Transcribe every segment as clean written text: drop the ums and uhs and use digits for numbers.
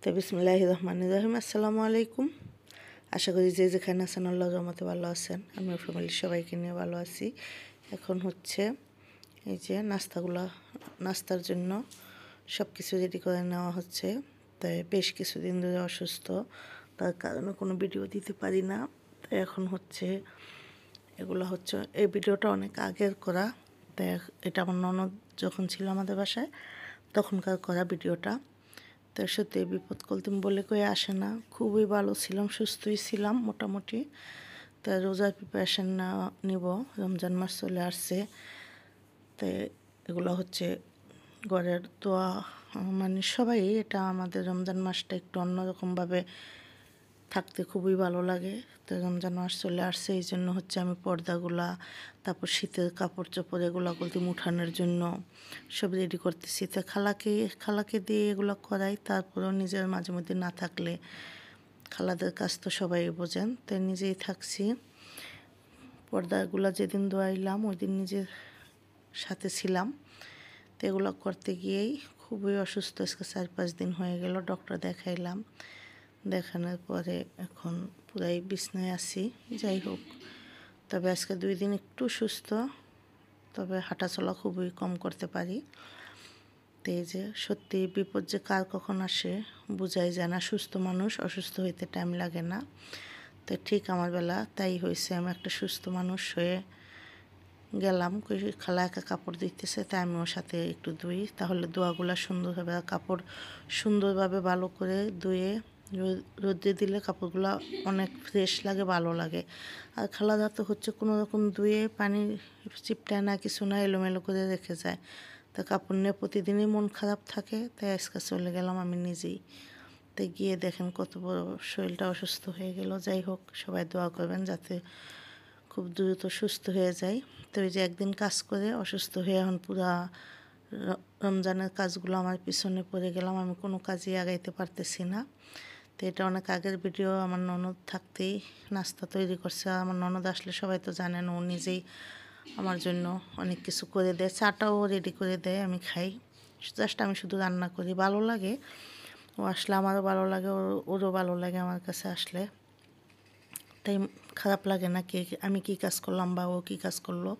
তো বিসমিল্লাহির রহমানির রহিম। আসসালামু আলাইকুম। আশা করি যে যেখানে আছেন আল্লাহর রহমতে ভালো আছেন। আমার ফ্যামিলির সবাইকে নিয়ে ভালো আছি। এখন হচ্ছে এই যে নাস্তার জন্য সব কিছু রেডি করে নেওয়া হচ্ছে। তাই বেশ কিছুদিন ধরে অসুস্থ, তার কারণে কোনো ভিডিও দিতে পারি না। তাই এখন হচ্ছে এই ভিডিওটা অনেক আগের করা। তাই এটা আমার ননদ যখন ছিল আমাদের বাসায় তখনকার করা ভিডিওটা। তো সত্যি বিপদ কলতিম বলে কয়ে আসে না, খুবই ভালো ছিলাম, সুস্থই ছিলাম মোটামুটি। তা রোজার প্রিপারেশান নিব, রমজান মাস চলে আসছে। তো এগুলো হচ্ছে ঘরের দোয়া, মানে সবাই এটা আমাদের রমজান মাসটা একটু অন্যরকমভাবে থাকতে খুবই ভালো লাগে। তো রমজান মাস চলে আসছে, এই জন্য হচ্ছে আমি পর্দাগুলা, তারপর শীতের কাপড় চোপড় এগুলো কলতিম উঠানোর জন্য সব রেডি করতেছি। তো খালাকে দিয়ে এগুলো করাই, তারপরেও নিজের মাঝে মধ্যে না থাকলে খালাদের কাজ তো সবাই বোঝেন, তাই নিজেই থাকছি। পর্দাগুলো যেদিন ধোয়াইলাম ওই দিন নিজের সাথে ছিলাম। তো এগুলো করতে গিয়েই খুবই অসুস্থ, আজকে 4-5 দিন হয়ে গেল। ডক্টর দেখাইলাম, দেখানোর পরে এখন পুরাই বিছনায় আছি। যাই হোক, তবে আজকে 2 দিন একটু সুস্থ, তবে হাঁটাচলা খুবই কম করতে পারি। তো এই যে সত্যি বিপদ যে কার কখন আসে বোঝাই যায় না। সুস্থ মানুষ অসুস্থ হইতে টাইম লাগে না। তো ঠিক আমার বেলা তাই হয়েছে। আমি একটা সুস্থ মানুষ হয়ে গেলাম, খালা একা কাপড় দিতেছে, তাই আমি ওর সাথে একটু ধুই, তাহলে ধোয়াগুলো সুন্দরভাবে, কাপড় সুন্দরভাবে ভালো করে ধুয়ে রোদে দিলে কাপড়গুলো অনেক ফ্রেশ লাগে, ভালো লাগে। আর খালাদা তো হচ্ছে কোনো রকম ধুয়ে পানি চিপটায় না, কিছু না, এলোমেলো করে রেখে যায়। তা কাপড় নিয়ে প্রতিদিনই মন খারাপ থাকে, তাই আজকে চলে গেলাম আমি নিজেই। তাই গিয়ে দেখেন কত বড় শরীরটা অসুস্থ হয়ে গেল। যাই হোক, সবাই দোয়া করবেন যাতে খুব দ্রুত সুস্থ হয়ে যায়। তো এই যে একদিন কাজ করে অসুস্থ হয়ে এখন পুরা রমজানের কাজগুলো আমার পিছনে পড়ে গেলাম, আমি কোনো কাজই আগাইতে পারতেছি না। তো এটা অনেক আগের ভিডিও। আমার ননদ থাকতেই নাস্তা তৈরি করছে। আমার ননদ আসলে সবাই তো জানেন, ও নিজেই আমার জন্য অনেক কিছু করে দেয়, চাটাও রেডি করে দেয়, আমি খাই। জাস্ট আমি শুধু রান্না করি, ভালো লাগে। ও আসলে আমারও ভালো লাগে, ওরও ভালো লাগে আমার কাছে আসলে। তাই খারাপ লাগে না আমি কী কাজ করলাম বা ও কী কাজ করলো,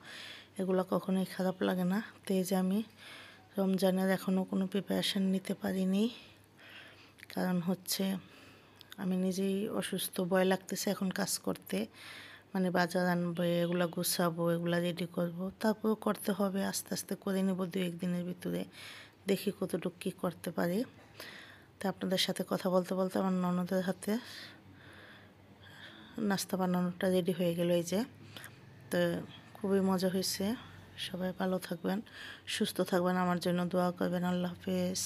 এগুলো কখনোই খারাপ লাগে না। তো এই যে আমি রমজানের এখনও কোনো প্রিপারেশান নিতে পারিনি, কারণ হচ্ছে আমি নিজেই অসুস্থ, ভয় লাগতেছে এখন কাজ করতে। মানে বাজার আনবো, এগুলো গুছাবো, এগুলো রেডি করব, তারপরেও করতে হবে, আস্তে আস্তে করে নেব 2-1 দিনের ভিতরে, দেখি কতটুকু কী করতে পারি। তা আপনাদের সাথে কথা বলতে বলতে আমার ননদের হাতে নাস্তা বানানোটা রেডি হয়ে গেল। এই যে, তো খুবই মজা হয়েছে। সবাই ভালো থাকবেন, সুস্থ থাকবেন, আমার জন্য দোয়া করবেন। আল্লাহ হাফেজ।